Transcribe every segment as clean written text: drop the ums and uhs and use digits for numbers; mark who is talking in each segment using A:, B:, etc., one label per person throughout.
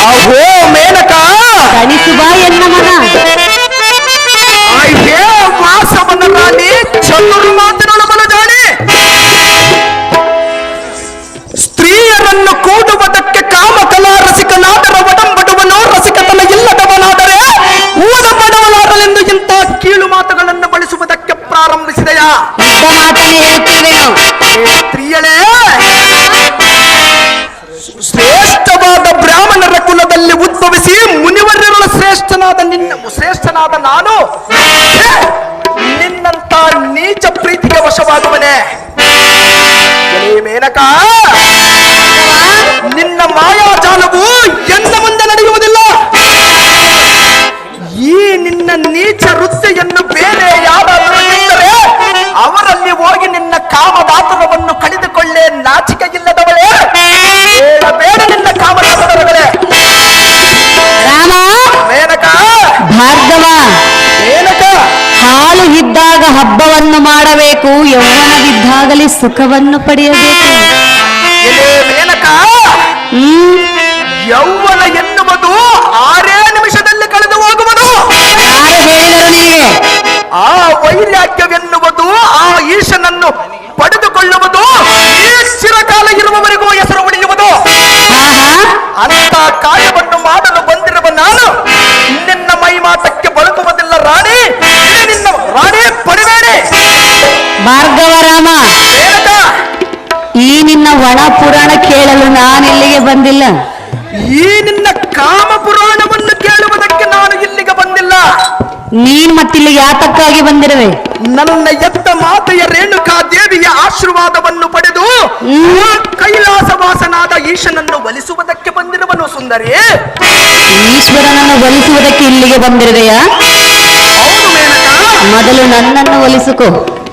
A: ಆಹೋ ಮೇನಕ
B: ಕಣಿಸುವ ಎನ್ನ ಮನ
A: ಆಯ್ಕೆ ವಾಸವನ ರಾಣಿ ಚತುರ್ಮಾತಿನೊಳಗನ ಜಾಣಿ ಸ್ತ್ರೀಯರನ್ನು ಕೂಡುವುದಕ್ಕೆ ಕಾಮಕಲಾ ರಸಿಕನಾದರ ಒಡಂಬಡುವನು ರಸಿಕತನ ಇಲ್ಲದವನಾದರೆ ಊದ ಬಡವನಾದಲೆಂದು ಇಂಥ ಕೀಳು ಮಾತುಗಳನ್ನು ಬಳಸುವುದಕ್ಕೆ ಪ್ರಾರಂಭಿಸಿದೆಯಾ?
B: ಮಾತನ್ನು ಹೇಳ್ತೇವೆ
A: ಸ್ತ್ರೀಯಳೇ, ಶ್ರೇಷ್ಠವಾದ ಬ್ರಾಹ್ಮಣರ ಕುಲದಲ್ಲಿ ಉದ್ಭವಿಸಿ ಮುನಿವರ್ಯರ ಶ್ರೇಷ್ಠನಾದ ನಾನು ನಿನ್ನಂತ ನೀಚ ಪ್ರೀತಿಗೆ ವಶವಾಗುವನೆ. ಮೇನಕ, ನಿನ್ನ ಮಾಯಾಜಾಲವು ಎನ್ನ ಮುಂದೆ ನಡೆಯುವುದಿಲ್ಲ. ಈ ನಿನ್ನ ನೀಚ ವೃತ್ತಿಯನ್ನು ಬೇರೆ ಯಾರಾದರೂ ಇದ್ದರೆ ಅವರಲ್ಲಿ ಹೋಗಿ ನಿನ್ನ ಕಾಮದಾತರವನ್ನು ಕಳೆದುಕೊಳ್ಳೆ. ನಾಚಿಕೆ ಇಲ್ಲದವಳೇ, ಬೇಡ ನಿನ್ನ ಕಾಮದಾತರಗಳೇ.
B: ರಾಮ,
A: ಮೇನಕ,
B: ಭಾರ್ಗವ,
A: ಮೇನಕ,
B: ಹಾಲು ಇದ್ದಾಗ ಹಬ್ಬವನ್ನು ಮಾಡಬೇಕು, ಯೌವನವಿದ್ದಾಗಲೇ ಸುಖವನ್ನು ಪಡೆಯಬೇಕು.
A: ಮೇನಕ, ಯೌವನ ಎನ್ನುವುದು 6 ನಿಮಿಷದಲ್ಲಿ ಕಳೆದು ಹೋಗುವುದು.
B: ಯಾರು ಹೇಳಿದರು ನಿನಗೆ?
A: ಆ ವೈರಾಗ್ಯವೆನ್ನುವುದು ಆ ಈಶನನ್ನು ಪಡೆದುಕೊಳ್ಳುವುದು ಈ ಚಿರಕಾಲ ಇರುವವರೆಗೂ ಹೆಸರು ಉಳಿಯುವುದು. ಅಂತ ಕಾರ್ಯವನ್ನು ಮಾಡಲು ಬಂದಿರುವ ನಾನು ನಿನ್ನ ಮೈ ಮಾತಕ್ಕೆ ಬಳಕುವುದಿಲ್ಲ. ರಾಣಿ, ನಿನ್ನ ರಾಣಿ ಪಡಿಬೇಡಿ.
B: ಭಾರ್ಗವ ರಾಮ, ಈ ನಿನ್ನ ಒಣ ಪುರಾಣ ಕೇಳಲು ನಾನಿಲ್ಲಿಗೆ ಬಂದಿಲ್ಲ.
A: ಈ ನಿನ್ನ ಕಾಮ ಪುರಾಣವನ್ನು ಕೇಳುವುದಕ್ಕೆ ನಾನು ಇಲ್ಲಿಗೆ ಬಂದಿಲ್ಲ.
B: ನೀನ್ ಮತ್ತಿಲ್ಲಿಗೆ ಯಾತಕ್ಕಾಗಿ ಬಂದಿರುವೆ?
A: ನನ್ನ ಎತ್ತ ಮಾತೆಯ ರೇಣುಕಾ ದೇವಿಯ ಆಶೀರ್ವಾದವನ್ನು ಪಡೆದು ಕೈಲಾಸವಾಸನಾದ ಈಶನನ್ನು ಒಲಿಸುವುದಕ್ಕೆ ಬಂದಿರುವನು. ಸುಂದರಿ,
B: ಈಶ್ವರನನ್ನು ಒಲಿಸುವುದಕ್ಕೆ ಇಲ್ಲಿಗೆ ಬಂದಿರುವೆಯಾ?
A: ಹೌದು ಮೇನಕ.
B: ಮೊದಲು ನನ್ನನ್ನು ಒಲಿಸಿಕೊ.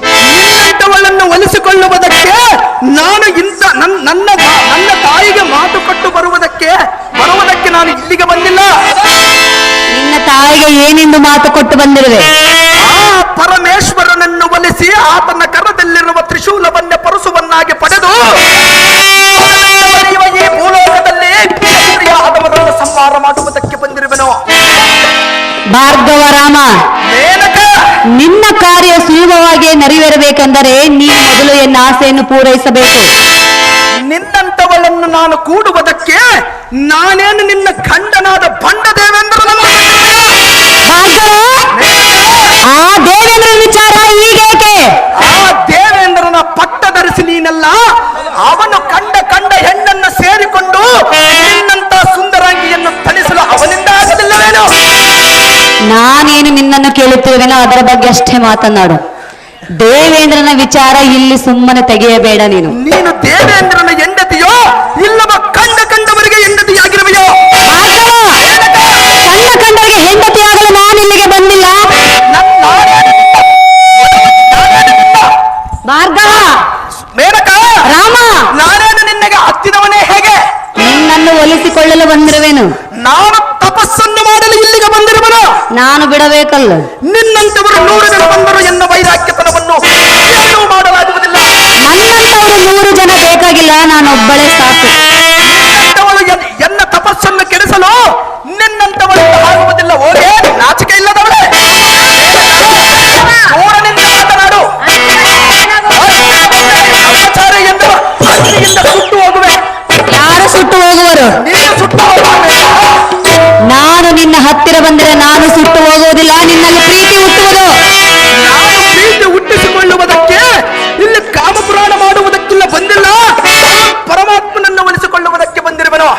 A: ನಿನ್ನಂತವಳನ್ನು ಒಲಿಸಿಕೊಳ್ಳುವುದಕ್ಕೆ ನಾನು ನನ್ನ ತಾಯಿಗೆ ಮಾತು ಕೊಟ್ಟು ಬರುವುದಕ್ಕೆ ನಾನು ಇಲ್ಲಿಗೆ ಬಂದಿಲ್ಲ.
B: ನಿನ್ನ ತಾಯಿಗೆ ಏನೆಂದು ಮಾತು ಕೊಟ್ಟು ಬಂದಿರುವೆ?
A: ಆ ಪರಮೇಶ್ವರನನ್ನು ಒಲಿಸಿ ಆತನ ಕರದಲ್ಲಿರುವ ತ್ರಿಶೂಲವನ್ನೇ ಪರಸುವನ್ನಾಗಿ ಪಡೆದು ಈ ಭೂಲೋಕದಲ್ಲಿ ಆದವರನ್ನು ಸಂಹಾರ ಮಾಡುವುದಕ್ಕೆ ಬಂದಿರುವೆನು.
B: ಭಾರ್ಗವ ರಾಮ,
A: ಮೇನಕ,
B: ನಿನ್ನ ಕಾರ್ಯ ಸುಲಭವಾಗಿ ನೆರವೇರಬೇಕೆಂದರೆ ನೀನು ಮೊದಲು ಎನ್ನ ಆಸೆಯನ್ನು ಪೂರೈಸಬೇಕು.
A: ನಿನ್ನಂತವಳನ್ನು ನಾನು ಕೂಡುವುದಕ್ಕೆ ನಾನೇನು ನಿನ್ನ ಖಂಡನಾದ ಬಂಡ ದೇವೇಂದ್ರನನ್ನು
B: ಆ ದೇವೇಂದ್ರ ವಿಚಾರ ಈಗೇಕೆ?
A: ಆ ದೇವೇಂದ್ರನ ಪಟ್ಟ ಧರಿಸಿ ನೀನಲ್ಲ, ಅವನು ಕಂಡ ಹೆಣ್ಣನ್ನು ಸೇರಿಕೊಂಡು ನಿನ್ನಂತ ಸುಂದರಾಂಗಿಯನ್ನು ತಣಿಸಲು ಅವನಿಂದ ಆಗಲಿಲ್ಲವೇನೋ?
B: ನಾನೇನು ನಿನ್ನನ್ನು ಕೇಳುತ್ತೇವೇನೋ ಅದರ ಬಗ್ಗೆ ಅಷ್ಟೇ ಮಾತನಾಡು. ದೇವೇಂದ್ರನ ವಿಚಾರ ಇಲ್ಲಿ ಸುಮ್ಮನೆ ತೆಗೆಯಬೇಡ. ನೀನು
A: ದೇವೇಂದ್ರನ ಹೆಂಡತಿಯೋ ಇಲ್ಲವ ಕಂಡವರಿಗೆ ಹೆಂಡತಿಯಾಗಿರುವೆಯೋ?
B: ಕಂಡವರಿಗೆ ಹೆಂಡತಿಯಾಗಲು ನಾನು ಇಲ್ಲಿಗೆ ಬಂದಿಲ್ಲ. ಭಾರ್ಗವ,
A: ಮೇನಕ,
B: ರಾಮ,
A: ನಾನೇನು ನಿನ್ನಗೆ ಹತ್ತಿದವನೇ ಹೇಗೆ?
B: ನಿನ್ನನ್ನು ಒಲಿಸಿಕೊಳ್ಳಲು ಬಂದಿರುವೆನು.
A: ನಾನು ತಪಸ್ಸನ್ನು ಮಾಡಲು ಇಲ್ಲಿಗೆ ಬಂದಿರುವನು.
B: ನಾನು ಬಿಡಬೇಕಲ್ಲ.
A: ನಿನ್ನಂತವರು 100 ಜನ ಬಂದರು ಎನ್ನ ವೈರಾಗ್ಯತನವನ್ನು ಏನೂ ಮಾಡಲಾಗುವುದಿಲ್ಲ.
B: ನನ್ನಂತವರು 100 ಜನ ಬೇಕಾಗಿಲ್ಲ, ನಾನೊಬ್ಬಳೇ ಸಾಕು.
A: ನಿನ್ನಂತವಳು ಎನ್ನ ತಪಸ್ಸನ್ನು ಕೆಡಿಸಲು ನಿನ್ನಂತವಳು ಆಗುವುದಿಲ್ಲ. ಓರೇ ನಾಚಿಕೆ ಇಲ್ಲದವಳೆ, ಓರನಿಂದ ಮಾತನಾಡು. ಸಮಾಚಾರ ಎಂದು ಅಗ್ನಿಯಿಂದ ಸುಟ್ಟು ಹೋಗುವೆ.
B: ಯಾರು ಸುಟ್ಟು ಹೋಗುವರು?
A: ನೀನು ಸುಟ್ಟು ಹೋಗುವೆ.
B: ನಾನು ನಿನ್ನ ಹತ್ತಿರ ಬಂದರೆ ನಾನು ಸುಟ್ಟು ಹೋಗುವುದಿಲ್ಲ, ನಿನ್ನಲ್ಲಿ ಪ್ರೀತಿ ಹುಟ್ಟುವುದು.
A: ನಾನು ಪ್ರೀತಿ ಹುಟ್ಟಿಸಿಕೊಳ್ಳುವುದಕ್ಕೆ ಇಲ್ಲಿ ಕಾಮಪುರಾಣ ಮಾಡುವುದಕ್ಕಿಲ್ಲ ಬಂದಿಲ್ಲ, ಪರಮಾತ್ಮನನ್ನು ಒಲಿಸಿಕೊಳ್ಳುವುದಕ್ಕೆ ಬಂದಿರುವನು.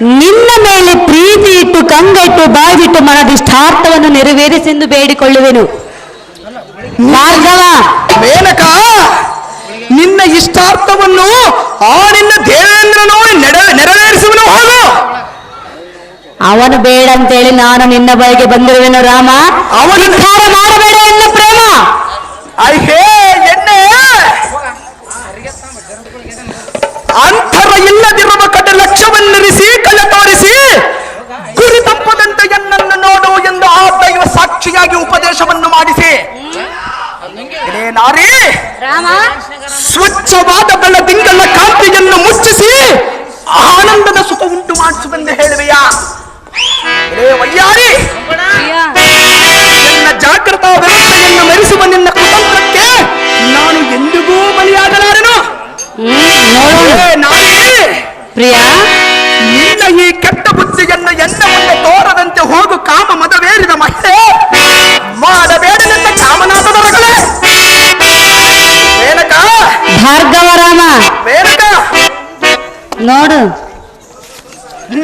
B: ನಿನ್ನ ಮೇಲೆ ಪ್ರೀತಿ ಇಟ್ಟು ಕಂಗೆಟ್ಟು ಬಾಗಿಟ್ಟು ಮನದಿಷ್ಟಾರ್ಥವನ್ನು ನೆರವೇರಿಸೆಂದು ಬೇಡಿಕೊಳ್ಳುವೆನು. ಭಾರ್ಗವ,
A: ಮೇನಕ, ನಿನ್ನ ಇಷ್ಟಾರ್ಥವನ್ನು ಆ ನಿನ್ನ ದೇವೇಂದ್ರನು ನೆರವೇರಿಸುವನು. ಹೋಗು.
B: ಅವನು ಬೇಡ ಅಂತೇಳಿ ನಾನು ನಿನ್ನ ಬಳಿಗೆ ಬಂದಿರುವೆನು ರಾಮ.
A: ಅವನು
B: ನಿರ್ಧಾರ ಮಾಡಬೇಡ ಎನ್ನ ಪ್ರೇಮ.
A: ಅಯ್ಯೇ ಎಣ್ಣೆ ಅಂತರ ಇಲ್ಲದಿರುವ ಕಡೆ ಲಕ್ಷ್ಯವನ್ನಿರಿಸಿ ಕಲೆ ತೋರಿಸಿ ಗುರಿ ತಪ್ಪದಂತೆ ಎನ್ನನ್ನು ನೋಡು ಎಂದು ಆ ದೈವ ಸಾಕ್ಷಿಯಾಗಿ ಉಪದೇಶವನ್ನು ಮಾಡಿಸಿ, ಇದೇ ನಾರಿ
B: ರಾಮ,
A: ಸ್ವಚ್ಛವಾದ ಬೆಳದಿಂಗಳ ಕಾಂತಿಯನ್ನು ಮುಚ್ಚಿಸಿ ಆನಂದದ ಸುಖ ಉಂಟು ಮಾಡಿಸುವೆಂದು ಹೇಳುವೆಯಾ? ಇದೇ ವಯ್ಯಾರಿ, ನಿನ್ನ ಜಾಗೃತ ವ್ಯವಸ್ಥೆಯನ್ನು ಮೆರೆಸುವ ನಿನ್ನ ಕುತಂತ್ರಕ್ಕೆ ನಾನು ಎಂದಿಗೂ ಬಲಿಯಾಗಲಾರೆನು. ನಾರಿ,
B: ಪ್ರಿಯ,
A: ನಿನ್ನ ಈ ಕೆಟ್ಟ ಬುದ್ಧಿಯನ್ನು ಎನ್ನ ಮುಂದೆ ತೋರದಂತೆ ಹೋಗು. ಕಾಮ ಮದವೇರಿದ ಮಹಿಳೆ, ಮಾಡಬೇಡ ನಿನ್ನ ಕಾಮನಾಥದ ರಗಳೆ. ಮೇನಕ,
B: ಭಾರ್ಗವ ರಾಮ,
A: ಮೇನಕ,
B: ನೋಡು,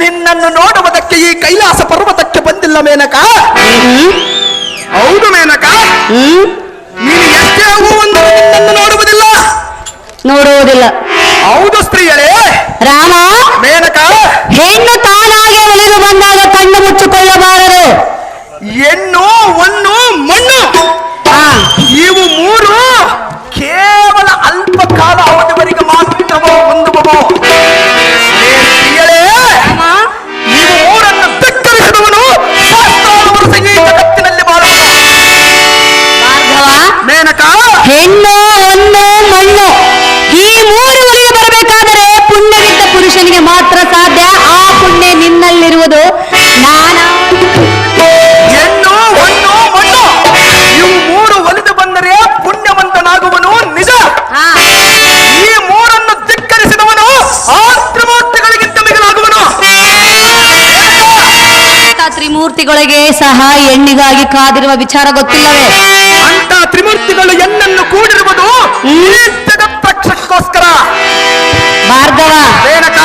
A: ನಿನ್ನನ್ನು ನೋಡುವುದಕ್ಕೆ ಈ ಕೈಲಾಸ ಪರ್ವತಕ್ಕೆ ಬಂದಿಲ್ಲ ಮೇನಕ. ಹೌದು ಮೇನಕ, ನೀನು ಎಷ್ಟೇ ಒಂದು ನಿನ್ನನ್ನು ನೋಡುವುದಿಲ್ಲ,
B: ನೋಡುವುದಿಲ್ಲ.
A: ಹೌದು ಸ್ತ್ರೀಯರೇ.
B: ರಾಮ,
A: ಮೇನಕ,
B: ಹೆಣ್ಣು ತಾನಾಗೆ ಒಲಿದು ಬಂದಾಗ ಕಣ್ಣು ಮುಚ್ಚಿಕೊಳ್ಳಬಾರದು.
A: ಹೆಣ್ಣು, ಹೊನ್ನು, ಮಣ್ಣು
B: ಹಾ,
A: ಇವು ಮೂರು ಕೇವಲ ಅಲ್ಪ ಕಾಲ ಅವಧಿವರೆಗೆ ಮಾತ್ರ ಹೊಂದುವವು. ನೀವು ಮೂರನ್ನು ಧಿಕ್ಕರಿಸಿದವನು ಸಹಸ್ರಾರು ವರ್ಷ ಈ ಜಗತ್ತಿನಲ್ಲಿ ಬಾಳುವನು.
B: ಭಾರ್ಗವ,
A: ಮೇನಕ,
B: ಹೆಣ್ಣು, ಹೊನ್ನು, ಮಣ್ಣು ಈ ಮೂರು ಒಲಿಗೆ ಬರಬೇಕಾದರೆ ಪುಣ್ಯವಿದ್ದ ಪುರುಷನಿಗೆ ಮಾತ್ರ ಸಾಧ್ಯ. ಆ ಪುಣ್ಯ ನಿನ್ನಲ್ಲಿರುವುದು.
A: ಹೆಣ್ಣು, ಹೊನ್ನು, ಮಣ್ಣು ಇವು ಮೂರು ಒಲಿದು ಬಂದರೆ ಪುಣ್ಯವಂತನಾಗುವನು ನಿಜ. ಈ ಮೂರನ್ನು ಧಿಕ್ಕರಿಸಿದವನು ಆ ತ್ರಿಮೂರ್ತಿಗಳಿಗಿಂತ ಮಿಗಿಲಾಗುವನು.
B: ತ್ರಿಮೂರ್ತಿಗಳಿಗೆ ಸಹ ಹೆಣ್ಣಿಗಾಗಿ ಕಾದಿರುವ ವಿಚಾರ ಗೊತ್ತಿಲ್ಲವೇ?
A: ಅಂತ ತ್ರಿಮೂರ್ತಿಗಳು ಎನ್ನನ್ನು ಕೂಡಿರುವುದು ಈ ಜಗತ್ಪ್ರಕ್ಷಕ್ಕೋಸ್ಕರ.
B: ಭಾರ್ಗವ,
A: ಮೇನಕ,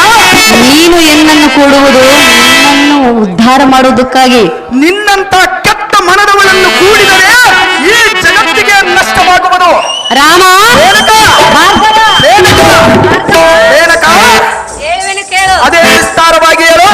B: ನೀನು ಎನ್ನನ್ನು ಕೂಡುವುದು ನಿನ್ನನ್ನು ಉದ್ಧಾರ ಮಾಡುವುದಕ್ಕಾಗಿ.
A: ನಿನ್ನಂತ ಕೆಟ್ಟ ಮನದವಳನ್ನು ಕೂಡಿದರೆ ಈ ಜಗತ್ತಿಗೆ ನಷ್ಟವಾಗುವುದು.
B: ರಾಮ,
A: ಮೇನಕ,
B: ಭಾರ್ಗವ,
A: ಮೇನಕ, ಮೇನಕ, ಅದೇ ವಿಸ್ತಾರವಾಗಿ ಹೇಳು.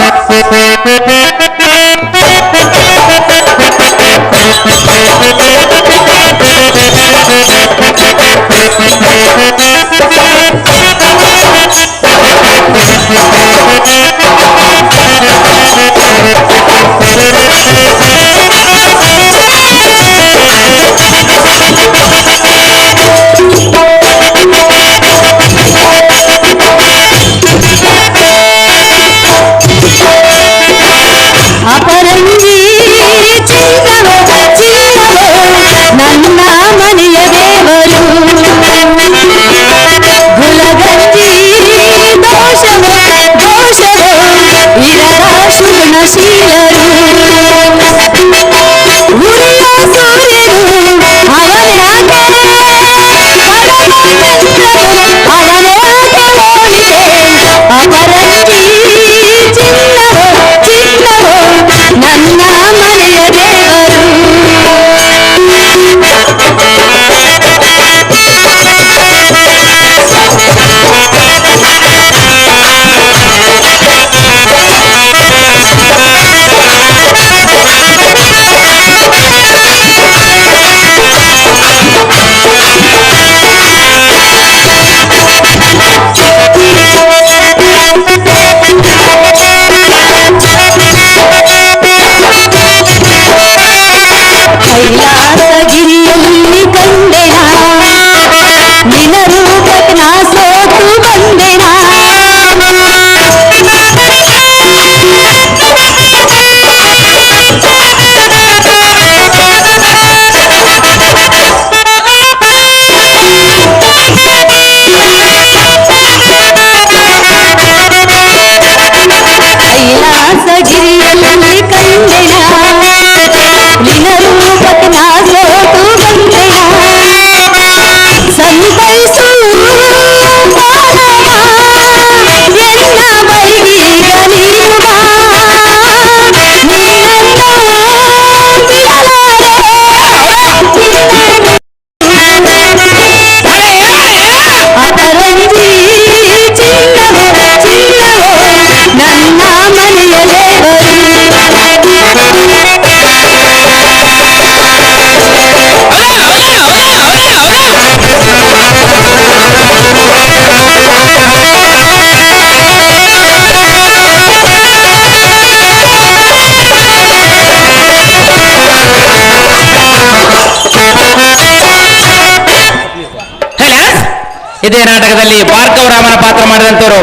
C: ನಾಟಕದಲ್ಲಿ ಭಾರ್ಗವ ರಾಮನ ಪಾತ್ರ ಮಾಡಿದಂತವರು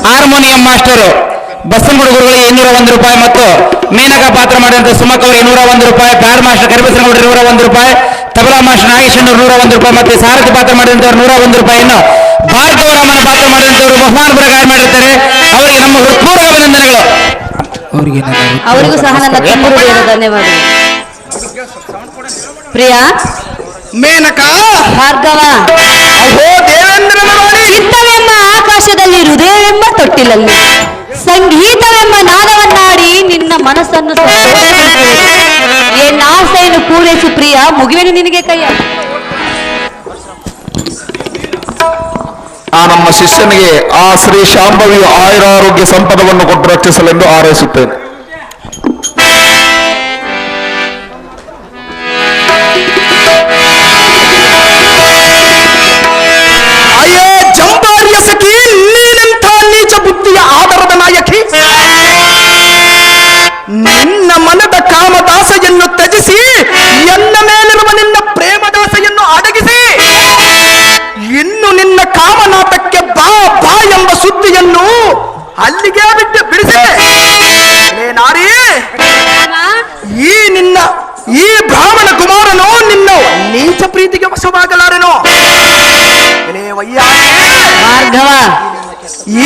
C: ಹಾರ್ಮೋನಿಯಂ ಮಾಸ್ಟರು ಬಸವನಗುಡಿ ಗುರುಗಳಿಗೆ 201 ರೂಪಾಯಿ ಮತ್ತು ಮೇನಕಾ ಪಾತ್ರ ಮಾಡಿದಂತ ಸುಮಕ್ ಅವರಿಗೆ 101 ರೂಪಾಯಿ, ಬ್ಯಾಡ್ ಮಾಸ್ಟರ್ ಕರಿಬಸನಗೌಡರಿಗೆ 101 ರೂಪಾಯಿ, ತಬಲಾ ಮಾಸ್ಟರ್ ನಾಗೇಶಣ್ಣವರು 101 ರೂಪಾಯಿ ಮತ್ತು ಸಾರಥಿ ಪಾತ್ರ ಮಾಡಿದಂತವರು 101 ರೂಪಾಯಿಯನ್ನು ಭಾರ್ಗವ ರಾಮನ ಪಾತ್ರ ಮಾಡಿದಂತವರು ಬಹುಮಾನ ಪ್ರಕಾರ ಮಾಡಿರ್ತಾರೆ. ಅವರಿಗೆ ನಮ್ಮ ಹೃತ್ಪೂರ್ವಕ ಅಭಿನಂದನೆಗಳು.
B: ಅವರಿಗೂ ಸಹ ನನ್ನ ತುಂಬುರುಳಿನ ಧನ್ಯವಾದಗಳು. ಪ್ರಿಯಾ,
A: ಮೇನಕಾ,
B: ಭಾರ್ಗವ,
A: ಅಹೋ ದೇವೇಂದ್ರನ ರಾಣಿ,
B: ಚಿತ್ತವೆಂಬ ಆಕಾಶದಲ್ಲಿ ಹೃದಯವೆಂಬ ತೊಟ್ಟಿಲಲ್ಲಿ ಸಂಗೀತವೆಂಬ ನಾದವನ್ನಾಡಿ ನಿನ್ನ ಮನಸ್ಸನ್ನು ಆಸೆಯನ್ನು ಪೂರೈಸು ಪ್ರಿಯ. ಮುಗಿವೆನು ನಿನಗೆ ಕೈಯ.
D: ಆ ನಮ್ಮ ಶಿಷ್ಯನಿಗೆ ಆ ಶ್ರೀ ಶಾಂಭವಿಯು ಆಯುರಾರೋಗ್ಯ ಸಂಪದವನ್ನು ಕೊಟ್ಟು ರಕ್ಷಿಸಲೆಂದು ಹಾರೈಸುತ್ತೇನೆ.
A: ಅಯ್ಯೋ ಜಂಬಾರಿಯ ಸಖಿ, ನೀನೆಂಥ ನೀಚ ಬುದ್ಧಿಯ ಆಧಾರದ ನಾಯಕಿ. ನಿನ್ನ ಮನದ ಕಾಮದಾಸೆಯನ್ನು ತ್ಯಜಿಸಿ ಎನ್ನ ಮೇಲಿರುವ ನಿನ್ನ ಪ್ರೇಮದಾಸೆಯನ್ನು ಅಡಗಿಸಿ ಇನ್ನು ನಿನ್ನ ಕಾಮನಾಟಕ್ಕೆ ಬಾ ಬಾ ಎಂಬ ಸುದ್ದಿಯನ್ನು ಅಲ್ಲಿಗೆ ಬಿಡಿಸಿ ನಾರಿ, ಈ ಬ್ರಾಹ್ಮಣ ಕುಮಾರನು ನಿನ್ನ ನೀಚ ಪ್ರೀತಿಗೆ ವಶವಾಗಲಾರೆನೋ.
B: ಭಾರ್ಗವ,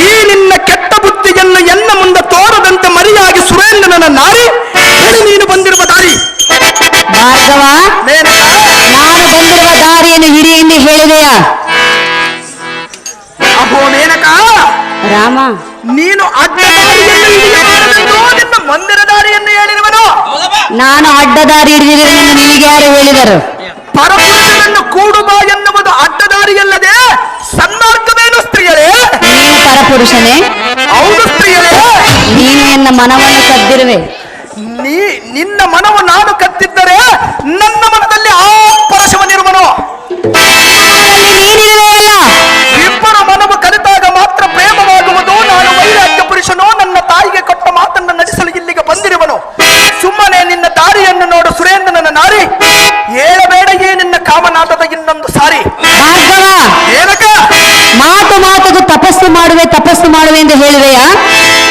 A: ಈ ನಿನ್ನ ಕೆಟ್ಟ ಬುದ್ಧಿಯನ್ನು ಎನ್ನ ಮುಂದೆ ತೋರದಂತೆ ಮರಿಯಾಗಿ ಸುರೇಂದ್ರನ ನಾರಿ ಹೇಳಿ ನೀನು ಬಂದಿರುವ ದಾರಿ.
B: ಭಾರ್ಗವ, ನಾನು ಬಂದಿರುವ ದಾರಿಯನ್ನು ಹಿಡಿ ಎಂದು ಹೇಳಿದೆಯಾ?
A: ಅಹೋ ಮೇನಕ,
B: ರಾಮ,
A: ನೀನು ಅಡ್ಡ ದಾರಿಯನ್ನು ಹಿಡಿಯಬಾರದೆಂದು ನಿನ್ನ ಮಂದಿರ ದಾರಿಯನ್ನು ಹೇಳಿರುವನು.
B: ನಾನು ಅಡ್ಡ ದಾರಿ ಹಿಡಿದಿರುವೆನೆಂದು ನಿನಗೆ ಯಾರು ಹೇಳಿದರು?
A: ಪರಪುರುಷನನ್ನು ಕೂಡುವ ಎನ್ನುವುದು ಅಡ್ಡ ದಾರಿಯಲ್ಲದೆ ಸನ್ಮಾರ್ಗವೇನು ಸ್ತ್ರೀಯರೇ?
B: ನೀನು ಪರಪುರುಷನೇ?
A: ಹೌದು ಸ್ತ್ರೀಯರೇ.
B: ನೀನು ಎನ್ನ ಮನವನ್ನು ಕದ್ದಿರುವೆ.
A: ನಿನ್ನ ಮನವು ನಾನು ಕದ್ದಿದ್ದರೆ ನನ್ನ ಮನದಲ್ಲಿ ಆ ಪರಶವನಿರುವನು. ಇಬ್ಬರು ಮನವು ಕಲಿತಾಗ ಮಾತ್ರ ಪ್ರೇಮವಾಗುವುದು. ನಾನು ವೈರಾಗ್ಯ ಪುರುಷನು, ನನ್ನ ತಾಯಿಗೆ ಕೊಟ್ಟ ಮಾತನ್ನು ನಡೆಸಲು ಇಲ್ಲಿಗೆ ಬಂದಿರುವನು. ಸುಮ್ಮನೆ ನಿನ್ನ ದಾರಿಯನ್ನು ನೋಡು ಸುರೇಂದ್ರನ ನಾರಿ, ಹೇಳಬೇಡೆಯೇ ನಿನ್ನ ಕಾಮನಾಥದ ಇನ್ನೊಂದು ಸಾರಿ.
B: ಏನಕ ಮಾತಿಗೂ ತಪಸ್ಸು ಮಾಡುವೆ ಎಂದು ಹೇಳಿದೆಯಾ?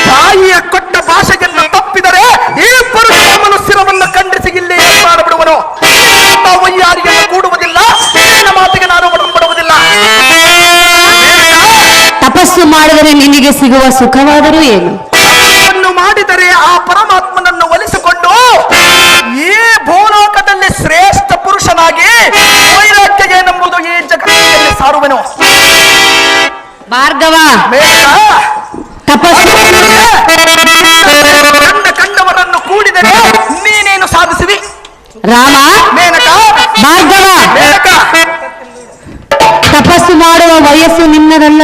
A: ತಾಯಿಯ ಕೊಟ್ಟ ಭಾಷೆಯನ್ನು ತಪ್ಪಿದರೆ ಈ ಪುರುಷ ಮನುಷ್ಯರವನ್ನು ಖಂಡಿಸಿ ಇಲ್ಲಿ ಮಾಡಿಬಿಡುವನು. ವೈಯಾರಿಯನ್ನು ಕೂಡುವುದಿಲ್ಲ, ನಿನ್ನ ಮಾತಿಗೆ ನಾನು ಒಡಂಬಡುವುದಿಲ್ಲ.
B: ತಪಸ್ಸು ಮಾಡಿದರೆ ನಿನಗೆ ಸಿಗುವ ಸುಖವಾದರೂ ಏನು?
A: ತಪಸ್ಸನ್ನು ಮಾಡಿದರೆ ಆ ಪರಮಾತ್ಮನನ್ನು ಒಲಿಸಿಕೊಂಡು ಈ ಭೂಲೋಕದಲ್ಲಿ ಶ್ರೇಷ್ಠ ಪುರುಷನಾಗಿ ವೈರಾಗ್ಯ ಏನೆಂಬುದು ಈ ಜಗತ್ತಿನಲ್ಲಿ ಸಾರುವೆನು.
B: ಭಾರ್ಗವ, ತಪಸ್ಸು
A: ಕಂಡವರನ್ನು ಕೂಡಿದರೆ ನೀನೇನು ಸಾಧಿಸುವಿ?
B: ರಾಮ,
A: ಮೇನಕ,
B: ಭಾರ್ಗವ, ತಪಸ್ಸು ಮಾಡುವ ವಯಸ್ಸು ನಿನ್ನದಲ್ಲ.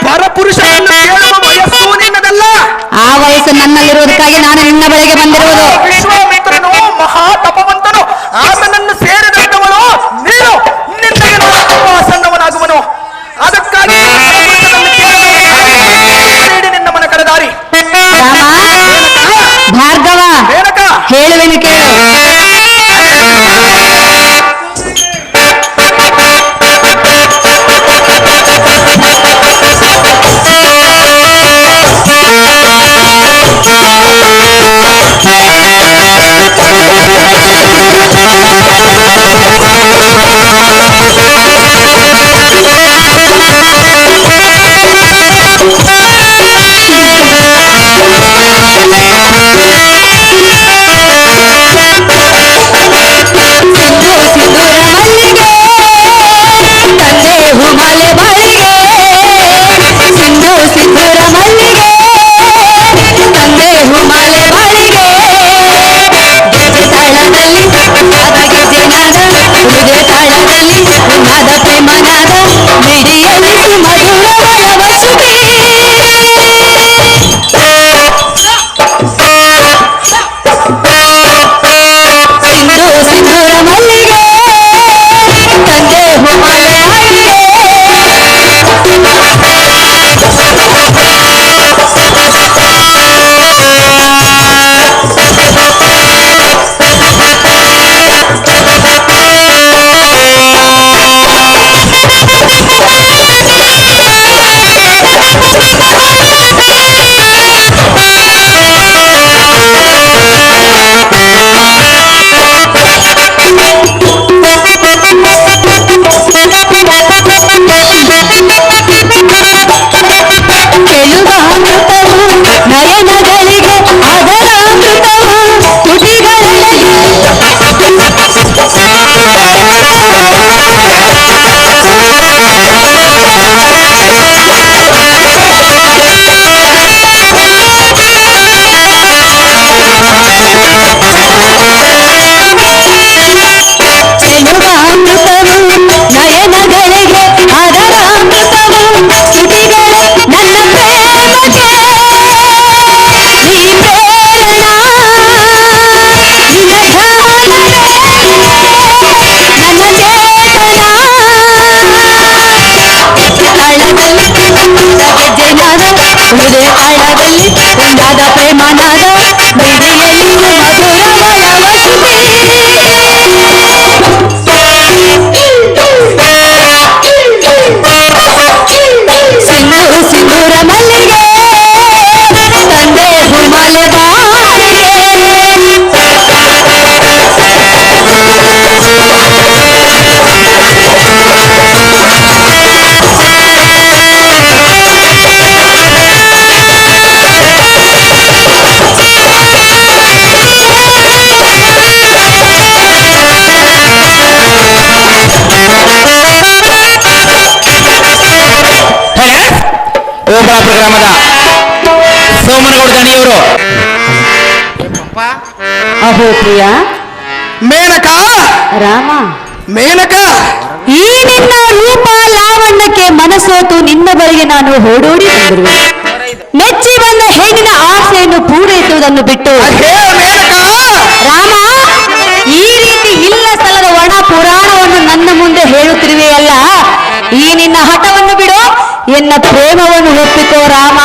A: ಪರಪುರುಷನನ್ನು ಕೇಳುವ ವಯಸ್ಸು ನಿನ್ನದಲ್ಲ.
B: ಆ ವಯಸ್ಸು ನನ್ನಲ್ಲಿರುವುದಕ್ಕಾಗಿ ನಾನು ನಿನ್ನ ಬಳಿಗೆ ಬಂದಿರುವುದು.
A: ವಿಶ್ವಾಮಿತ್ರನು ಮಹಾ ತಪವಂತನು, ಆತನನ್ನು ಸೇರಿದಂತವನು ನೀನು. ನಿನ್ನೆಗೆ ತುಂಬಾ ಸಣ್ಣವನಾಗುವನು. ಅದಕ್ಕಾಗಿ ನಿನ್ನ ಮನ ಕಳೆದಾರಿ.
B: ಭಾರ್ಗವ, ಹೇಳುವೆನು ಕೇಳು. ಒಂದಾದ ಪ್ರೇಮನಾದ ಮಿಡಿಯಲ್ಲಿ ಮಧುರಮಯ ಸಿಂಧು ಸಿಂಧೂರ ಮಲ್ಲಿಗೆ ತಂದೆ ಗುಮಲೆ ಬಾರಿಗೆ
C: ಓಬಳಾಪುರ ಗ್ರಾಮದ ಸೋಮನಗೌಡ ದಣಿಯವರು
B: ಅಹೋ ಪ್ರಿಯ
A: ಮೇನಕ
B: ರಾಮ
A: ಮೇನಕ
B: ಈ ನಿನ್ನ ರೂಪ ಲಾವಣ್ಯಕ್ಕೆ ಮನಸೋತು ನಿನ್ನ ಬಳಿಗೆ ನಾನು ಓಡೋಡಿ ಬಂದಿರುವೆ ಮೆಚ್ಚಿ ಬಂದ ಹೆಣ್ಣಿನ ಆಸೆಯನ್ನು ಪೂರೈಸುವುದನ್ನು ಬಿಟ್ಟು
A: ಹೇ ಮೇನಕ
B: ರಾಮ ಈ ರೀತಿ ಇಲ್ಲ ಸ್ಥಳದ ಒಣ ಪುರಾಣವನ್ನು ನನ್ನ ಮುಂದೆ ಹೇಳುತ್ತಿರುವೆಯಲ್ಲ ಈ ನಿನ್ನ ಹಠವನ್ನು ಬಿಡು ಎನ್ನ ಪ್ರೇಮವನ್ನು ಒಪ್ಪಿಕೋ ರಾಮ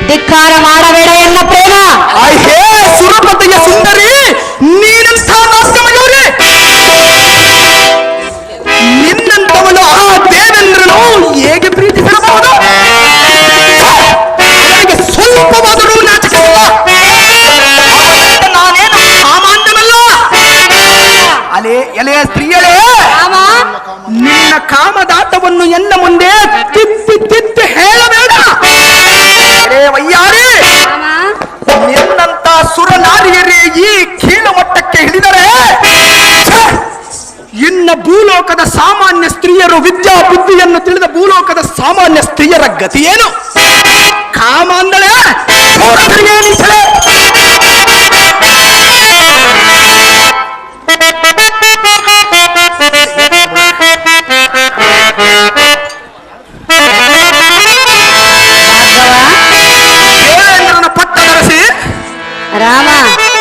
B: ಧಿಕ್ಕಾರ ಮಾಡಬೇಡ ಎನ್ನ ಪ್ರೇಮ
A: ಹೇ ಸುರಪತಿಯ ಸುಂದರಿ ನೀನಂಥ ನಾಸ್ಯಮಯೂರಿ ನಿನ್ನಂಥವನು ಆ ದೇವೇಂದ್ರನು ಹೇಗೆ ಪ್ರೀತಿಸಬಹುದು ನನಗೆ ಸ್ವಲ್ಪವಾದರೂ ನಾಚಿಕೆಯಿಲ್ಲ ನಾನೇನು ಸಾಮಾನ್ಯವಲ್ಲ ಎಲೆಯ ಸ್ತ್ರೀಯರೇ
B: ರಾಮ
A: ನಿನ್ನ ಕಾಮದಾಟವನ್ನು ಎನ್ನ ಮುಂದೆ ತಿಪ್ಪಿ ತಿಪ್ಪಿ ಹೇಳಬೇಡ ಅರೇ ವಯ್ಯಾರಿ
B: ರಾಮ
A: ನಿನ್ನಂತ ಸುರನಾರಿಯರೇ ಈ ಕೀಳು ಮಟ್ಟಕ್ಕೆ ಹಿಡಿದರೆ ಛೆ! ಇನ್ನ ಭೂಲೋಕದ ಸಾಮಾನ್ಯ ಸ್ತ್ರೀಯರು ವಿದ್ಯಾ ಬುದ್ಧಿಯನ್ನು ತಿಳಿದ ಭೂಲೋಕದ ಸಾಮಾನ್ಯ ಸ್ತ್ರೀಯರ ಗತಿಯೇನು ಕಾಮ ಅಂದಳೆ ಹೊರತಿರುಗೇ ನಿಂತಳೆ. ದೇವೇಂದ್ರನ ಪಟ್ಟ ಧರಿಸಿ
B: ರಾಮ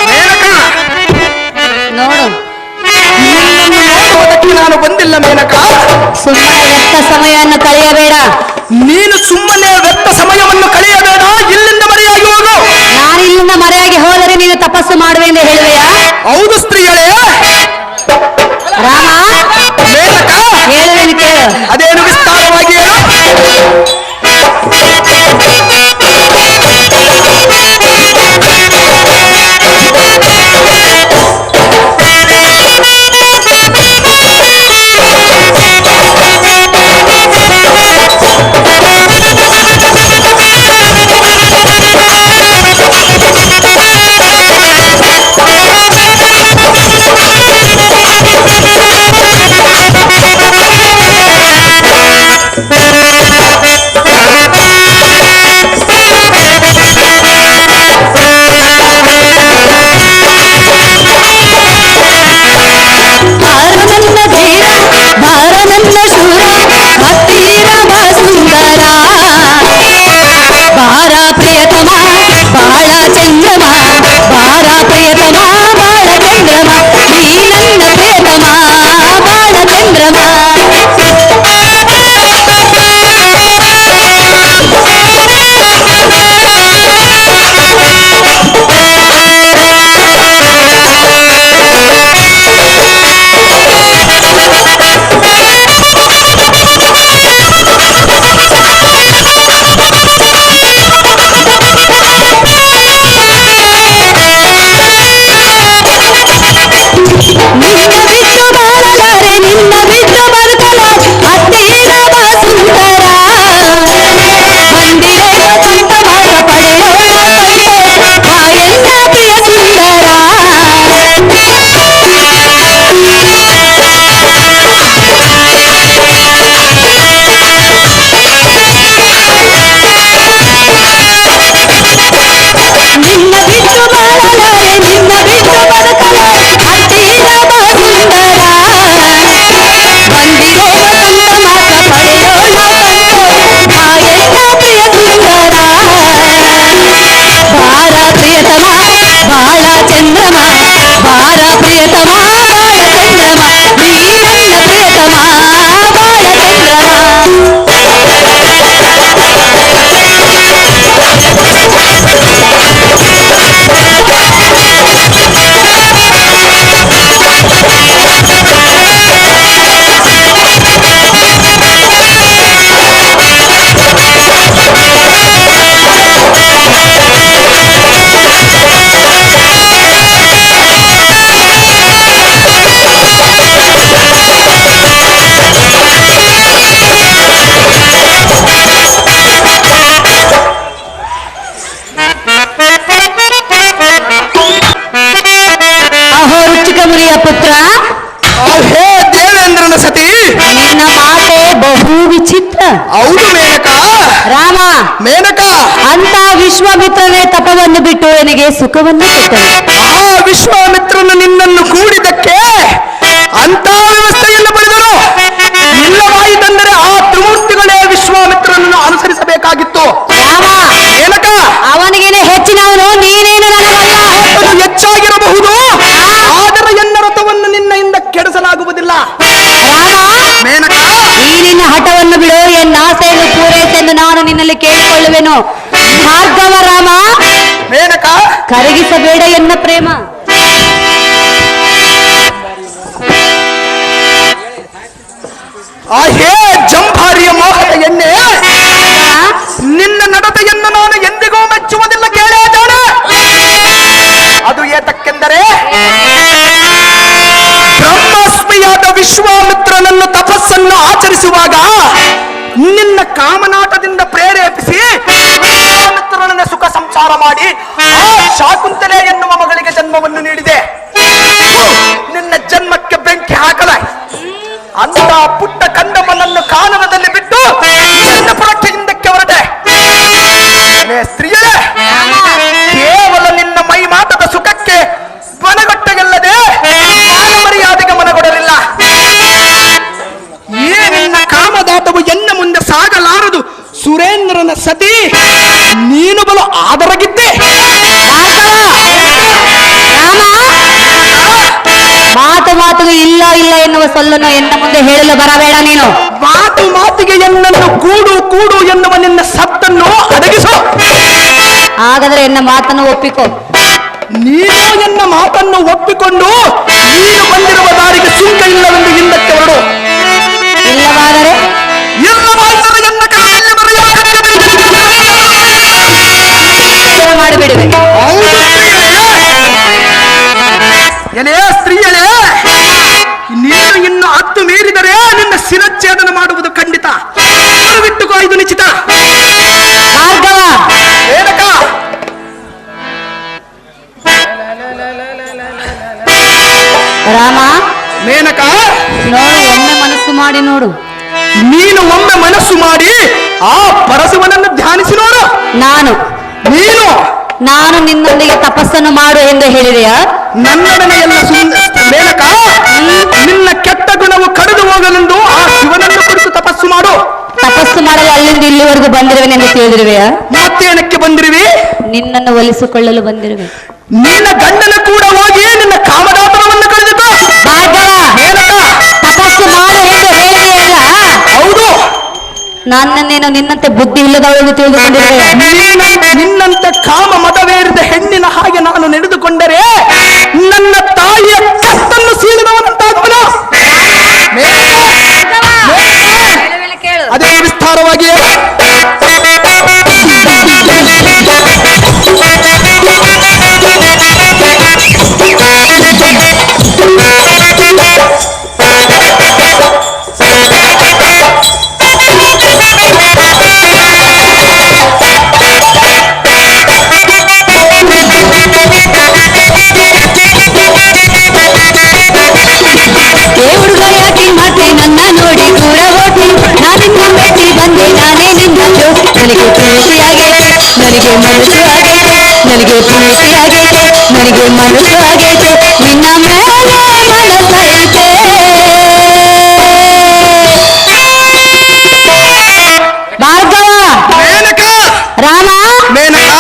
A: ಮೇನಕ
B: ನೋಡು
A: ನಿನ್ನನ್ನು ನೋಡುವುದಕ್ಕೆ ನಾನು ಬಂದಿಲ್ಲ ಮೇನಕ
B: ಸುಮ್ಮನೆ ವ್ಯರ್ಥ ಸಮಯವನ್ನು ಕಳೆಯಬೇಡ
A: ನೀನು ಸುಮ್ಮನೆ ವ್ಯರ್ಥ ಸಮಯವನ್ನು ಕಳೆಯಬೇಡ ಇಲ್ಲಿಂದ ಮರೆಯಾಗಿ ಹೋಗು
B: ನಾನು ಇಲ್ಲಿಂದ ಮರೆಯಾಗಿ ಹೋದರೆ ನೀನು ತಪಸ್ಸು ಮಾಡುವೆ ಎಂದು ಹೇಳುವೆಯಾ
A: ಹೌದು ಸ್ತ್ರೀಯಳೇ
B: ರಾಮ
A: ಮೇನಕ
B: ಹೇಳುವೆನು ಕೇಳು
A: ಅದೇನು ವಿಸ್ತಾರವಾಗಿ ಹೇಳು ಹೌದು ಮೇನಕ.
B: ರಾಮ,
A: ಮೇನಕ,
B: ಅಂತ ವಿಶ್ವಾಮಿತ್ರನೇ ತಪವನ್ನು ಬಿಟ್ಟು ನನಗೆ ಸುಖವನ್ನು ಕೊಟ್ಟನು.
A: ಆ ವಿಶ್ವಾಮಿತ್ರನು ನಿನ್ನನ್ನು ಕೂಡಿದಕ್ಕೆ ಅಂತ ವ್ಯವಸ್ಥೆಯನ್ನು ಪಡೆದರು. ಇಲ್ಲವಾಯಿತೆಂದರೆ ಆ ತ್ರಿಮೂರ್ತಿಗಳೇ ವಿಶ್ವಾಮಿತ್ರನನ್ನು ಅನುಸರಿಸಬೇಕಾಗಿತ್ತು.
B: ರಾಮ,
A: ಮೇನಕ,
B: ಅವನಿಗೇನೆ ಹೆಚ್ಚಿನವನು, ನೀನೇನು ನನಗಲ್ಲ.
A: ಅದು ಹೆಚ್ಚಾಗಿರಬಹುದು, ಆದರೆ ಎನ್ನ ರಥವನ್ನು ನಿನ್ನೆಯಿಂದ ಕೆಡಿಸಲಾಗುವುದಿಲ್ಲ.
B: ರಾಮ,
A: ಮೇನಕ,
B: ಈ ನಿನ್ನ ಹಠವನ್ನು ಬಿಡು, ಎನ್ನ ಆಸೆಯನ್ನು ಪೂರೈಸೆಂದು ನಾನು ನಿನ್ನಲ್ಲಿ ಕೇಳಿಕೊಳ್ಳುವೆನು. ಭಾರ್ಗವ ರಾಮ,
A: ಮೇನಕ,
B: ಕರಗಿಸಬೇಡ ಎನ್ನ ಪ್ರೇಮ.
A: ಆ ಹೇ ಜಂಭಾರಿಯ ಮೋಹದ ಎಣ್ಣೆ, ನಿನ್ನ ನಡತೆಯನ್ನು ನಾನು ಎಂದಿಗೂ ಮೆಚ್ಚುವುದಿಲ್ಲ. ಕೇಳೇ ಜಾಣ. ಅದು ಏತಕ್ಕೆಂದರೆ ಬ್ರಹ್ಮಸ್ಮಿಯಾದ ವಿಶ್ವಾಮಿತ್ರನನ್ನು ತಪಸ್ಸನ್ನು ಆಚರಿಸುವಾಗ ನಿನ್ನ ಕಾಮನಾಟದಿಂದ ಪ್ರೇರೇಪಿಸಿ ವಿಶ್ವಾಮಿತ್ರನನ್ನ ಸುಖ ಸಂಸಾರ ಮಾಡಿ ಆ ಶಾಕುಂತಲೆ ಎನ್ನುವ ಮಗಳಿಗೆ ಜನ್ಮವನ್ನು ನೀಡಿದೆ. ನಿನ್ನ ಜನ್ಮಕ್ಕೆ ಬೆಂಕಿ ಹಾಕಲ ಅಂತ ಪುಟ್ಟ ಕಂದಮ್ಮನನ್ನು ಕಾನನದಲ್ಲಿ ಬಿಟ್ಟು ನಿನ್ನ ಪುರಕ್ಕೆ ಹಿಂದಕ್ಕೆ ಹೊರಟೆ. ಸ್ತ್ರೀಯರೇ, ಕೇವಲ ನಿನ್ನ ಮೈ ಮಾಟದ ಸುಖಕ್ಕೆ ಮನಗೊಟ್ಟಗೆಲ್ಲದೆ ಮರ್ಯಾದೆಗೆ ಮನಗೊಡಲಿಲ್ಲ. ಈ ನಿನ್ನ ಕಾಮದಾಟವು ಎನ್ನ ಮುಂದೆ ಸಾಗಲಾರದು. ಸುರೇಂದ್ರನ ಸತಿ ನೀನು ಬಲು ಆದರಗಿದ್ದೆ.
B: ಮಾತಿಗೆ ಇಲ್ಲ ಇಲ್ಲ ಎನ್ನುವ ಸೊಲ್ಲನ್ನು ಎನ್ನ ಮುಂದೆ ಹೇಳಲು ಬರಬೇಡ ನೀನು.
A: ಮಾತಿಗೆ ಎನ್ನನ್ನು ಕೂಡು ಎನ್ನುವ ನಿನ್ನ ಸತ್ತನ್ನು ಅಡಗಿಸು.
B: ಹಾಗಾದ್ರೆ ಎನ್ನ ಮಾತನ್ನು ಒಪ್ಪಿಕೊ.
A: ನೀನು ಎನ್ನ ಮಾತನ್ನು ಒಪ್ಪಿಕೊಂಡು ನೀನು ಬಂದಿರುವ ದಾರಿಗೆ ಸುಂಕ ಇಲ್ಲವೆಂದು ಹಿಂದಕ್ಕೆ ಹೊರಡು.
B: ಇಲ್ಲವಾದರೆ
A: ಎನ್ನ
B: ಮಾಡಿಬಿಡುವೆ.
A: ಎಲೆಯ ಸ್ತ್ರೀಯಳೇ, ನೀನು ಇನ್ನು ಹತ್ತು ಮೀರಿದರೆ ನಿನ್ನ ಶಿರಚ್ಛೇದನ ಮಾಡುವುದು ಖಂಡಿತ. ಬಿಟ್ಟುಕೋ, ಇದು ನಿಶ್ಚಿತ.
B: ಭಾರ್ಗವ,
A: ಮೇನಕ,
B: ರಾಮ,
A: ಮೇನಕ,
B: ನೋಡು, ಒಮ್ಮೆ ಮನಸ್ಸು ಮಾಡಿ ನೋಡು.
A: ನೀನು ಒಮ್ಮೆ ಮನಸ್ಸು ಮಾಡಿ ಆ ಪರಶಿವನನ್ನು ಧ್ಯಾನಿಸಿ ನೋಡು. ನೀನು
B: ನಾನು ನಿನ್ನೊಂದಿಗೆ ತಪಸ್ಸನ್ನು ಮಾಡು ಎಂದು ಹೇಳಿದೆಯಾ?
A: ನನ್ನೊಡನೆ ಎಲ್ಲ ಮೇನಕ, ನಿನ್ನ ಕೆಟ್ಟ ಗುಣವು ಕಡಿದು ಹೋಗಲೆಂದು ಆ ಶಿವನನ್ನು ಕುರಿತು ತಪಸ್ಸು ಮಾಡು.
B: ತಪಸ್ಸು ಮಾಡಲು ಅಲ್ಲಿಂದ ಇಲ್ಲಿವರೆಗೂ ಬಂದಿರುವೆನೆಂದು ತಿಳಿದಿರುವೆಯಾ?
A: ಮತ್ತೇನಕ್ಕೆ ಬಂದಿರುವಿ?
B: ನಿನ್ನನ್ನು ಒಲಿಸಿಕೊಳ್ಳಲು ಬಂದಿರುವೆ.
A: ನಿನ್ನ ಗಂಡನ ಕೂಡ ಹೋಗಿ ನಿನ್ನ ಕಾಮದಾಪನವನ್ನು ಕಳೆದಿತ್ತು. ಮೇನಕ,
B: ತಪಸ್ಸು ಮಾಡು ಎಂದು ಹೇಳಿದೆಯಲ್ಲ?
A: ಹೌದು.
B: ನನ್ನನ್ನೇನು ನಿನ್ನಂತೆ ಬುದ್ಧಿ ಇಲ್ಲದವಳೆಂದು ತಿಳಿದುಕೊಂಡಿರುವೆ.
A: ನಿನ್ನಂತೆ ಕಾಮ ಮದವೇರಿದ ಹೆಣ್ಣಿನ ಹಾಗೆ ನಾನು ನಡೆದುಕೊಂಡರೆ ನನ್ನ ತಾಯಿಯ ಕತ್ತನ್ನು ಸೀಳಿದವನಂತಾಗುವನು. ಅದೇ ವಿಸ್ತಾರವಾಗಿ
B: ನನ್ನ ನೋಡಿ ದೂರ ಹೋಗಿ ನಾನಿನ್ನ ಮೆಟ್ಟಿ ಬಂದೆ, ನಾನೇ ನಿನ್ನ ಜೋಗಿ. ನನಗೆ ಪ್ರೀತಿ ಆಗೈತೆ, ನನಗೆ ಮನಸ್ಸು ಆಗೈತೆ, ನನಗೆ ಪ್ರೀತಿ ಆಗೈತೆ, ನನಗೆ ಮನಸ್ಸು ಆಗೈತೆ, ನಿನ್ನ ಮೇಲೆ ಮನಸ್ಸೈತೆ. ಭಾರ್ಗವ,
A: ಮೇನಕ,
B: ರಾಮ,
A: ಮೇನಕ,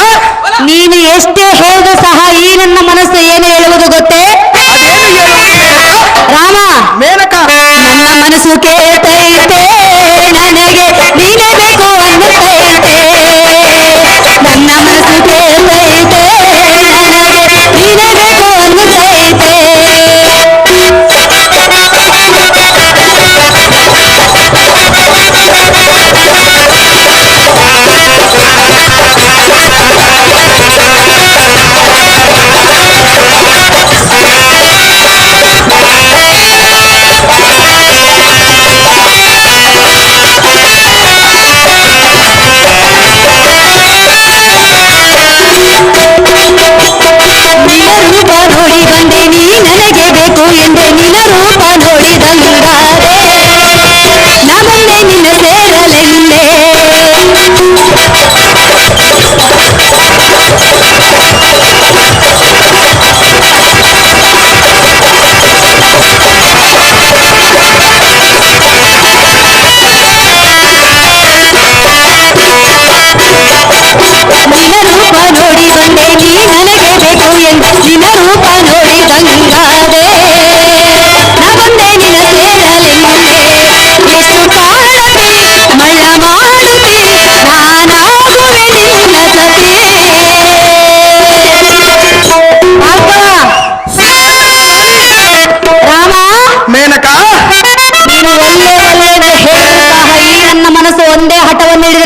B: ನೀನು ಎಷ್ಟೇ ಹೇಳಿದ್ರು ಸಹ ಈ ನನ್ನ ಮನಸ್ಸು ಏನು ಹೇಳುವುದು ಗೊತ್ತೇ?
A: ಅದೇನು ಹೇಳುವುದು
B: ರಾಮ,
A: ಮೇನಕ?
B: ನನ್ನ ಮನಸ್ಸು ಕೇಳ್ತೈತೆ, ನನಗೆ ನೀನೇ ಬೇಕು ಅನ್ನತೈತೆ. ನನ್ನ ಮನಸ್ಸು ಕೇಳ್ತೈತೆ, ನನಗೆ ನೀನೇ ಬೇಕು ಅನ್ನತೈತೆ.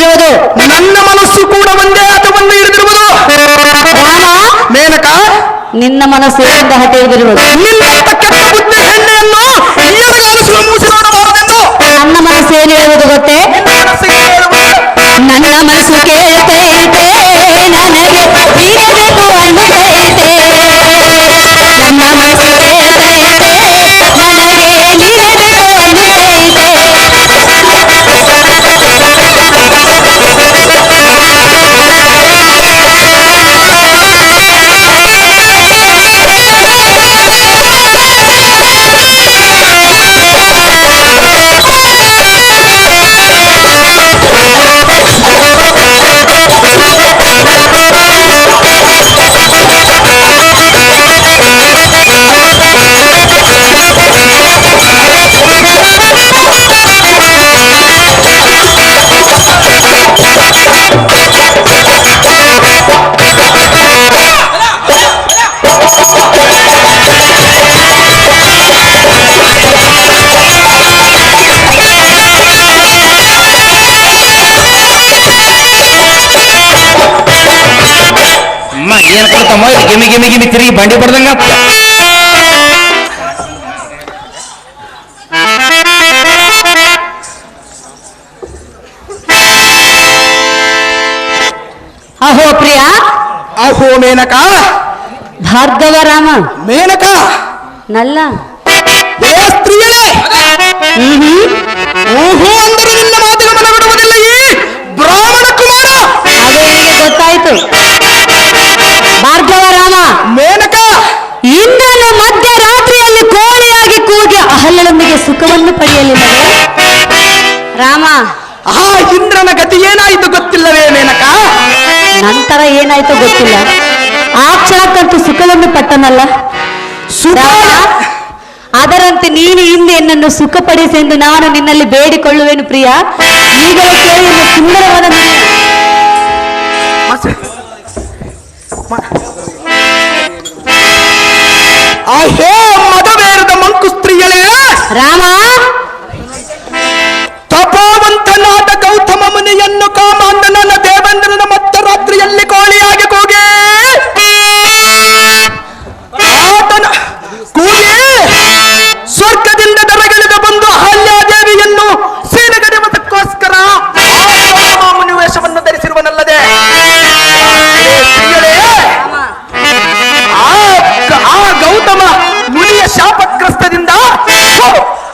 B: ಹಿಡಿದಿರುವುದು?
A: ನನ್ನ ಮನಸ್ಸು ಕೂಡ ಒಂದೇ ಹಠವನ್ನು ಹಿಡಿದಿರುವುದು.
B: ರಾಮ,
A: ಮೇನಕ,
B: ನಿನ್ನ ಮನಸ್ಸು ಏನಿಂದ ಹಠ ಹಿಡಿದಿರುವುದು?
A: ನಿನ್ನ ಕೆಟ್ಟ ಬುದ್ಧಿ ಹೆಣ್ಣೆಯನ್ನು ಎಡಗಾಲಿಸುವ ಮೂಸಿ ನೋಡಬಾರದೆಂದು
B: ನನ್ನ ಮನಸ್ಸು ಏನು ಹೇಳುವುದು ಗೊತ್ತೇ?
A: ಮನಸ್ಸಿಗೆ ಹೇಳುವುದು.
B: ನನ್ನ ಮನಸ್ಸು ಕೇಳ್ತೈತೆ, ನನಗೆ ಬೀಳಬೇಕು ಅನ್ನತೈತೆ. ನನ್ನ ಮನಸ್ಸು ಕೇಳ್ತೈತೆ, ನನಗೆ ಬೀಳಬೇಕು ಅನ್ನತೈತೆ.
C: ಅಮ್ಮ ಏನ್ ಕೊಡ್ತಮ್ಮ ಗಿಮಿ ಗಿಮಿ ಗಿಮಿ ತಿರುಗಿ ಬಂಡಿ ಬಡ್ದಂಗ
B: ಅಹೋ ಪ್ರಿಯ,
A: ಅಹೋ ಮೇನಕ,
B: ಭಾರ್ಗವ ರಾಮ,
A: ಮೇನಕ,
B: ನಲ್ಲ
A: ಏ ಸ್ತ್ರೀಯಳೇ, ಓಹೋ ಅಂದರೆ ನಿನ್ನ ಮಾತಿಗೆ ಮನ ಬಿಡುವುದಿಲ್ಲ ಈ ಬ್ರಾಹ್ಮಣ ಕುಮಾರ.
B: ಅದು ನನಗೆ ಗೊತ್ತಾಯ್ತು. ಭಾರ್ಗವ ರಾಮ,
A: ಮೇನಕ,
B: ಇಂದ್ರನು ಮಧ್ಯರಾತ್ರಿಯಲ್ಲಿ ಕೋಳಿಯಾಗಿ ಕೂಗಿ ಅಹಲ್ಯಳೊಂದಿಗೆ ಸುಖವನ್ನು ಪಡೆಯಲಿಲ್ಲವೇ? ರಾಮ,
A: ಆ ಇಂದ್ರನ ಗತಿ ಏನಾಯಿತು ಗೊತ್ತಿಲ್ಲವೇ ಮೇನಕ?
B: ನಂತರ ಏನಾಯ್ತೋ ಗೊತ್ತಿಲ್ಲ, ಆ ಕ್ಷಣಕ್ಕಂತೂ ಸುಖವನ್ನು ಪಟ್ಟನಲ್ಲ.
A: ಸುಖ
B: ರಾಮ, ಅದರಂತೆ ನೀನು ಹಿಂದೆ ನನ್ನನ್ನು ಸುಖಪಡಿಸೆಂದು ನಾನು ನಿನ್ನಲ್ಲಿ ಬೇಡಿಕೊಳ್ಳುವೆನು ಪ್ರಿಯ. ಈಗಲೇ ಕೇಳಿ ನಿನ್ನ ಸುಂದರವಾದ
A: ಅಹೋ ಮದವೇರದ ಮಂಕು ಸ್ತ್ರೀಯಳೇ,
B: ರಾಮ,
A: ತಪೋವಂತನಾದ ಗೌತಮ ಮುನಿಯನ್ನು ಕಾಮಾಂದ ನನ್ನ ದೇವೇಂದ್ರನ ಮಧ್ಯರಾತ್ರಿಯಲ್ಲಿ ಕೋಳಿಯಾಗಿ ಕೂಗಿ ಆತನ ಕೂಗಿ ಸ್ವರ್ಗದಿಂದ ದರಗಿಳಿದ ಬಂದು ಅಹಲ್ಯಾದೇವಿಯನ್ನು ಸೀನಗಡಿಮತಕ್ಕೋಸ್ಕರ ಆ ಮುನಿ ವೇಷವನ್ನು ಧರಿಸಿರುವನಲ್ಲದೆ ಸ್ತ್ರೀಯಳೇ, ಆ ಗೌತಮ ಮುನಿಯ ಶಾಪಗ್ರಸ್ತದಿಂದ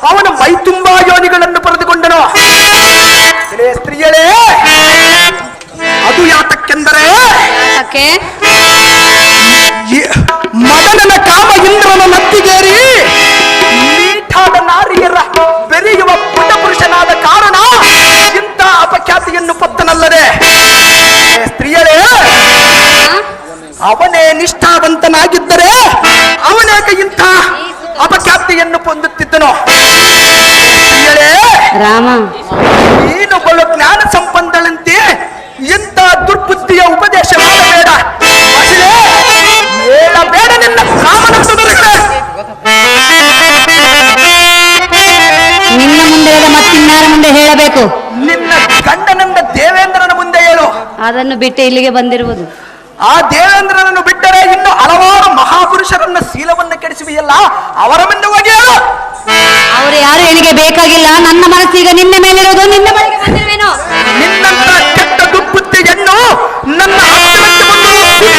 A: ಅವನ ಮೈ ತುಂಬಾ ಯೋನಿಗಳನ್ನು ಪಡೆದುಕೊಂಡನು. ಸ್ತ್ರೀಯಳೇ, ಅದು ಯಾತಕ್ಕೆಂದರೆ ಮದನನ ಕಾಮ ಇಂದ್ರನ ನತ್ತಿಗೇರಿ ನೀಠಾದ ನಾರಿಯರ ಬೆರೆಯುವ ಪುಟ ಪುರುಷನಾದ ಕಾರಣ ಇಂಥ ಅಪಖ್ಯಾತಿಯನ್ನು ಪತ್ತನಲ್ಲದೆ. ಸ್ತ್ರೀಯರೇ, ಅವನೇ ನಿಷ್ಠಾವಂತನಾಗಿದ್ದರೆ ಅವನೇಕ ಇಂಥ ಅಪಖ್ಯಾತಿಯನ್ನು ಹೊಂದುತ್ತಿದ್ದನು. ಸ್ತ್ರೀಯರೇ,
B: ರಾಮ,
A: ನೀನು ಬಲು ಜ್ಞಾನ ಸಂಪನ್ನಳಂತೆ ಇಂಥ ದುರ್ಬುದ್ಧಿಯ ಉಪದೇಶ ಮಾಡಬೇಡ. ಮಹಿಳೆ, ಹೇಳಬೇಡ ನಿನ್ನ ಕಾಮನನ್ನು ಬರುತ್ತೆ.
B: ನಿನ್ನ ಮುಂದೆ ಹೇಳ, ಮತ್ತಿನ್ಯಾರ ಮುಂದೆ ಹೇಳಬೇಕು?
A: ನಿನ್ನ ಗಂಡನಿಂದ ದೇವೇಂದ್ರನ ಮುಂದೆ ಹೇಳು.
B: ಅದನ್ನು ಬಿಟ್ಟು ಇಲ್ಲಿಗೆ ಬಂದಿರುವುದು.
A: ಆ ದೇವೇಂದ್ರನನ್ನು ಬಿಟ್ಟರೆ ಇನ್ನು ಹಲವಾರು ಮಹಾಪುರುಷರನ್ನ ಶೀಲವನ್ನು ಕೆಡಿಸುವಿಯಲ್ಲ, ಅವರ ಮುಂದೆ ಹೋಗಿ ಹೇಳು.
B: ಅವರು ಯಾರು ನನಗೆ ಬೇಕಾಗಿಲ್ಲ. ನನ್ನ ಮನಸ್ಸೀಗ ನಿನ್ನ ಮೇಲಿರೋದು, ನಿನ್ನ ಬಳಿಗೆ ಬಂದಿರುವೇನು.
A: ನಿನ್ನಂತ ಕೆಟ್ಟ ದುರ್ಬುದ್ಧಿಯನ್ನು ನನ್ನ ಹತ್ತಿರಕ್ಕೆ ಬಂದು ಸುಟ್ಟು ಹೋಗುವೆ.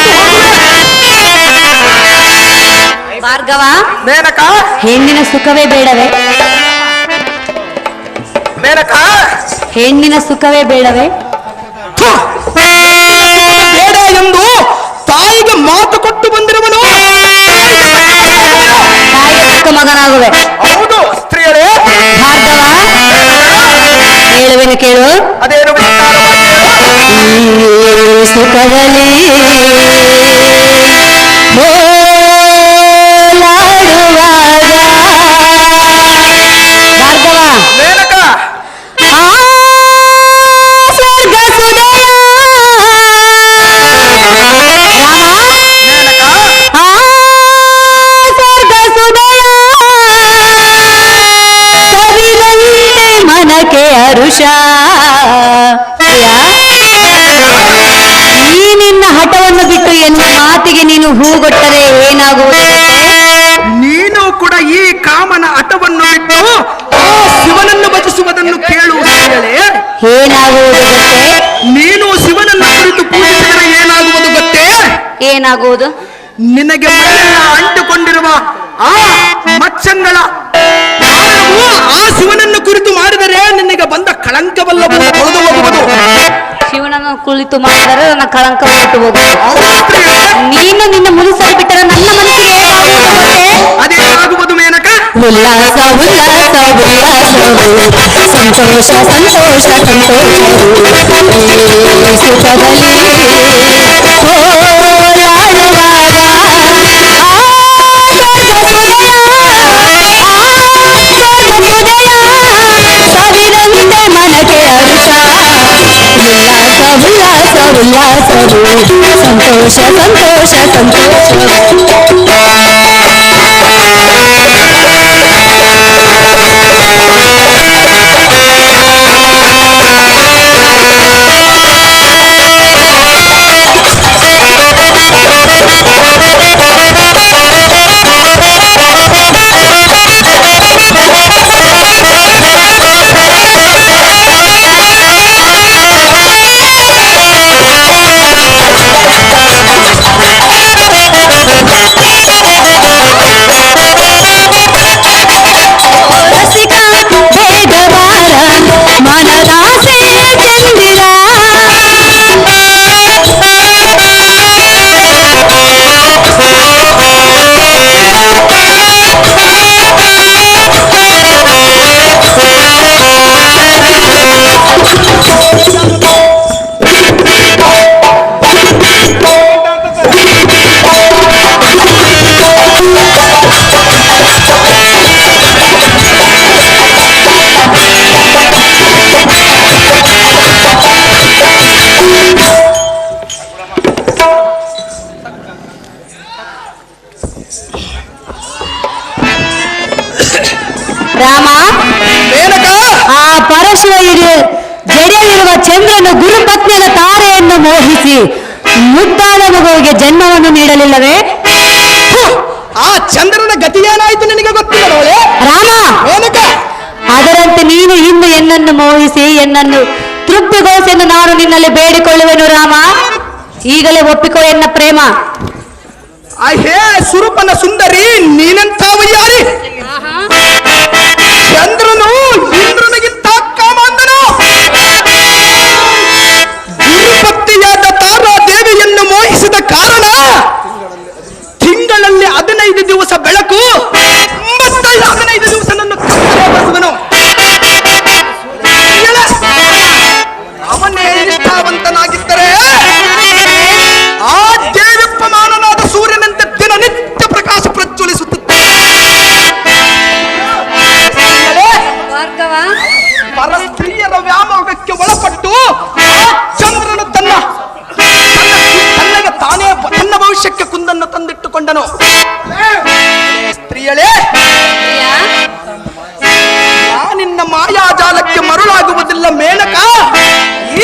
B: ಭಾರ್ಗವ,
A: ಮೇನಕ,
B: ಹೆಣ್ಣಿನ ಸುಖವೇ ಬೇಡವೇ?
A: ಮೇನಕ,
B: ಹೆಣ್ಣಿನ ಸುಖವೇ ಬೇಡವೇ?
A: ಥು, ಬೇಡ ಎಂದು ತಾಯಿಗೆ ಮಾತು ಕೊಟ್ಟು ಬಂದಿರುವನು.
B: ತಾಯಿಗೆ ತಕ್ಕ ಮಗನಾಗುವೆ.
A: ಹೌದು ಸ್ತ್ರೀಯರೇ.
B: ಭಾರ್ಗವ, ಹೇಳುವೆನು ಕೇಳು.
A: ಅದೇನು ವಿಸ್ತಾರವಾಗಿ ಹೇಳು.
B: ಈ ಸುಖದಲ್ಲಿ ಓಲಾಡುವಾಗ ಭಾರ್ಗವ,
A: ಮೇನಕ,
B: ಆ ಸ್ವರ್ಗ ಸುದಯ ರಾಮ,
A: ಮೇನಕ,
B: ಆ ಸ್ವರ್ಗ ಸುದಯ ಸವಿದಂತೆ ಮನಕ್ಕೆ ಹರುಷ. ಈ ನಿನ್ನ ಹಠವನ್ನು ಬಿಟ್ಟು ಎನ್ನ ಮಾತಿಗೆ ನೀನು ಹೂಗೊಟ್ಟರೆ ಏನಾಗುವುದು
A: ನೀನು ಕೂಡ ಈ ಕಾಮನ ಹಠವನ್ನು ಬಿಟ್ಟು ಆ ಶಿವನನ್ನು ಭಜಿಸುವುದನ್ನು ಕೇಳು ಹೇಳಲೇ.
B: ಏನಾಗುವುದು ಗೊತ್ತೇ?
A: ನೀನು ಶಿವನನ್ನು ಕುರಿತು ಪೂಜಿಸಿದರೆ ಏನಾಗುವುದು ಗೊತ್ತೇ?
B: ಏನಾಗುವುದು?
A: ನಿನಗೆ ಮೈಯೆಲ್ಲ ಅಂಟುಕೊಂಡಿರುವ ಆ ಮಚ್ಚಂಗಳ ಕಾರಣವು ಆ ಶಿವನನ್ನು ಕುರಿತು ಮಾಡಿದರೆ ನಿನಗೆ ಬಂದ ಕಳಂಕವಲ್ಲವೂ ತೊಳೆದು ಹೋಗುವುದು.
B: ಶಿವನನ್ನು ಕುಳಿತು ಮಾಡಿದರೆ ನನ್ನ ಕಳಂಕ ಹೊರಟು ಹೋಗುವುದು.
A: ಹೌದಾ ಪ್ರಿಯರೇ?
B: ನೀನು ನಿನ್ನ ಮುನಿಸಲು ಬಿಟ್ಟರೆ ನನ್ನ ಮನಸ್ಸಿಗೆ ಏನಾಗುವುದು ಗೊತ್ತೇ?
A: ಅದೇನಾಗುವುದು ಮೇನಕ?
B: ಉಲ್ಲಾಸ ಉಲ್ಲಾಸ ಉಲ್ಲಾಸವು ಸಂತೋಷ ಸಂತೋಷ ಸಂತೋಷವು ಈ ಸುಖದಲ್ಲಿ ಸವಿದಂತೆ ಮನಕ್ಕೆ ಹರ್ಷ. ಉಲ್ಲಾಸ ಉಲ್ಲಾಸ ಉಲ್ಲಾಸವು ಸಂತೋಷ ಸಂತೋಷ ಸಂತೋಷವು ರಾಮ, ಆ ಪರಶುವ ಜಡೆಯಲ್ಲಿರುವ ಚಂದ್ರನು ಗುರುಪತ್ನಿಯ ತಾರೆಯನ್ನು ಮೋಹಿಸಿ ಮುದ್ದಾದ ಮಗುವಿಗೆ ಜನ್ಮವನ್ನು ನೀಡಲಿಲ್ಲವೇ?
A: ಆ ಚಂದ್ರನ ಗತಿ ಏನಾಯ್ತು ನಿನಗೆ ಗೊತ್ತಿಲ್ಲ
B: ರಾಮ, ಅದರಂತೆ ನೀನು ಇಂದು ಎನ್ನನ್ನು ಮೋಹಿಸಿ ಎನ್ನನ್ನು ತೃಪ್ತಿಗೊಳಿಸೆಂದು ನಾನು ನಿನ್ನಲ್ಲಿ ಬೇಡಿಕೊಳ್ಳುವೆನು ರಾಮ. ಈಗಲೇ ಒಪ್ಪಿಕೋ ಎನ್ನ ಪ್ರೇಮ.
A: ಹೇ ಸುರೂಪನ ಸುಂದರಿ, ನೀನಂತ ವಯ್ಯಾರಿ. ಚಂದ್ರನು ಇಂದ್ರನಿಗಿಂತ ಕಾಮಾಂಧನು. ಗುರುಪತ್ನಿಯಾದ ತಾರಾ ದೇವಿಯನ್ನು ಮೋಹಿಸಿದ ಕಾರಣ ತಿಂಗಳಲ್ಲಿ 15 ದಿವಸ ಬೆಳಕು, 15 ದಿವಸ ನನ್ನ ಬರುವನು. ಅವನೇ ನಿಷ್ಠಾವಂತನಾಗಿದ್ದರೆ ಆ ದೇವಪ್ಪಮಾನನಾದ ಸೂರ್ಯನಂತೆ ದಿನನಿತ್ಯ ಪ್ರಕಾಶ ಪ್ರಜ್ವಲಿಸುತ್ತಿದ್ದ ಪರಸ್ತ್ರೀಯರ ವ್ಯಾಮೋಹಕ್ಕೆ ಒಳಪಟ್ಟು ಆ ಚಂದ್ರನು ತನ್ನಗೆ ತಾನೇ ತನ್ನ ಭವಿಷ್ಯಕ್ಕೆ ಕುಂದನ್ನು ತಂದಿಟ್ಟುಕೊಂಡನು. ಸ್ತ್ರೀಯಳೇ, ನಿನ್ನ ಮಾಯಾಜಾಲಕ್ಕೆ ಮರುಳಾಗುವುದಿಲ್ಲ ಮೇನಕ.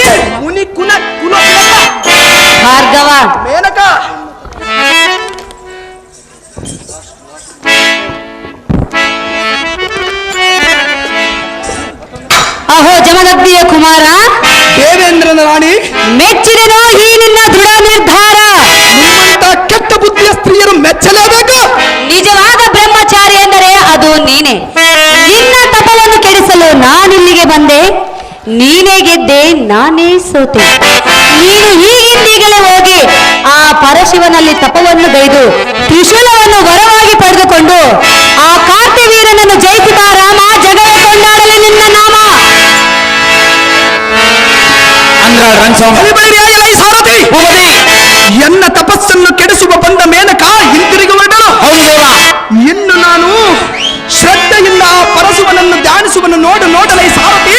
A: ಈ ಮುನಿ ಕುಲ
B: ಭಾರ್ಗವ,
A: ಮೇನಕ,
B: ಅಹೋ ಜಮದಗ್ನಿಯ ಕುಮಾರ,
A: ದೇವೇಂದ್ರನ ರಾಣಿ,
B: ಮೆಚ್ಚಿದೆನೋ ಈ ನಿನ್ನ ದೃಢ ನಿರ್ಧಾರ.
A: ನಿಮ್ಮಂತ ಕೆಟ್ಟ ಬುದ್ಧಿಯ ಸ್ತ್ರೀಯರು ಮೆಚ್ಚಲೇಬೇಕು.
B: ನಿಜವಾದ ಬ್ರಹ್ಮಚಾರಿ ಎಂದರೆ ಅದು ನೀನೆ. ನಿನ್ನ ತಪವನ್ನು ಕೆಡಿಸಲು ನಾನಿಲ್ಲಿಗೆ ಬಂದೆ. ನೀನೇ ಗೆದ್ದೆ, ನಾನೇ ಸೋತೆ. ನೀನು ಈಗಿಂದೀಗಲೇ ಹೋಗಿ ಆ ಪರಶಿವನಲ್ಲಿ ತಪವನ್ನು ಗೈದು ತ್ರಿಶೂಲವನ್ನು ವರವಾಗಿ ಪಡೆದುಕೊಂಡು ಆ ಕಾರ್ತಿವೀರನನ್ನು ಜಯಿಸಿದ ರಾಮ, ಜಗವೇ ಕೊಂಡಾಡಲಿ ನಿನ್ನ ನಾಮ.
A: ಎನ್ನ ತಪಸ್ಸನ್ನು ಕೆಡಿಸುವ ಬಂದ ಮೇನಕ ಹಿಂತಿರುಗಿ ಹೊರಟಳು. ಇನ್ನು ನಾನು ಶ್ರದ್ಧೆಯಿಂದ ಆ ಪರಶುವನನ್ನು ಧ್ಯಾನಿಸುವನು. ನೋಡಲೈ ಸಾರಥಿ,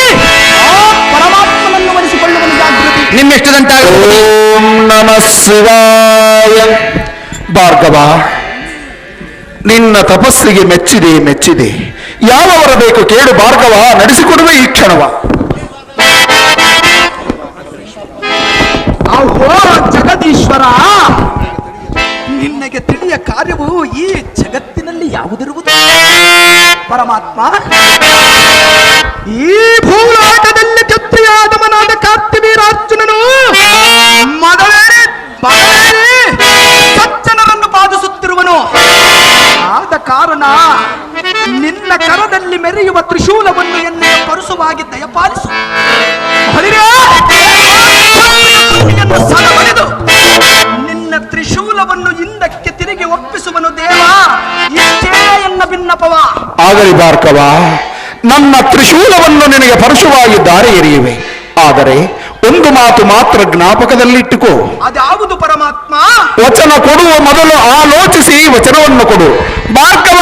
A: ಆ ಪರಮಾತ್ಮನನ್ನು ವರಿಸಿಕೊಳ್ಳುವನು ಜಾಗೃತಿ.
C: ನಿಮ್ಮೆಷ್ಟದಂತಾಗ.
D: ಓಂ ನಮಃ ಶಿವಾಯ. ಭಾರ್ಗವ, ನಿನ್ನ ತಪಸ್ಸಿಗೆ ಮೆಚ್ಚಿದೆ. ಯಾವ ವರ ಬೇಕು ಕೇಳು ಭಾರ್ಗವ, ನಡೆಸಿಕೊಡುವೆ ಈ ಕ್ಷಣವ.
A: ಅಹೋ ಜಗದೀಶ್ವರ, ನಿನ್ನಗೆ ತಿಳಿಯ ಕಾರ್ಯವು ಈ ಜಗತ್ತಿನಲ್ಲಿ ಯಾವುದಿರುವುದು? ಪರಮಾತ್ಮ, ಈ ಭೂಲೋಕದಲ್ಲಿ ಕ್ಷತ್ರಿಯಾದವನಾದ ಕಾರ್ತಿವೀರಾರ್ಜುನನು ಮೊದಲೇ ಸಜ್ಜನರನ್ನು ಬಾಧಿಸುತ್ತಿರುವನು. ಆದ ಕಾರಣ ನಿನ್ನ ಕರದಲ್ಲಿ ಮೆರೆಯುವ ತ್ರಿಶೂಲವನ್ನು ಎನ್ನೆಯ ಪರುಸುವಾಗಿ ದಯಪಾಲಿಸು. ಸಲಬಡಿದು ನಿನ್ನ ತ್ರಿಶೂಲವನ್ನು ಹಿಂದಕ್ಕೆ ತಿರುಗಿ ಒಪ್ಪಿಸುವನು ದೇವ. ಇಷ್ಟೇ ಎನ್ನ ಭಿನ್ನಪವ.
D: ಆಗಲಿ ಭಾರ್ಗವ, ನನ್ನ ತ್ರಿಶೂಲವನ್ನು ನಿನಗೆ ಪರಶುವಾಗಿ ದಾರಿ ಎರೆಯುವೆ. ಆದರೆ ಒಂದು ಮಾತು ಮಾತ್ರ ಜ್ಞಾಪಕದಲ್ಲಿಟ್ಟುಕೋ.
A: ಅದ್ಯಾವುದು ಪರಮಾತ್ಮ?
D: ವಚನ ಕೊಡುವ ಮೊದಲು ಆಲೋಚಿಸಿ ವಚನವನ್ನು ಕೊಡು. ಭಾರ್ಗವ,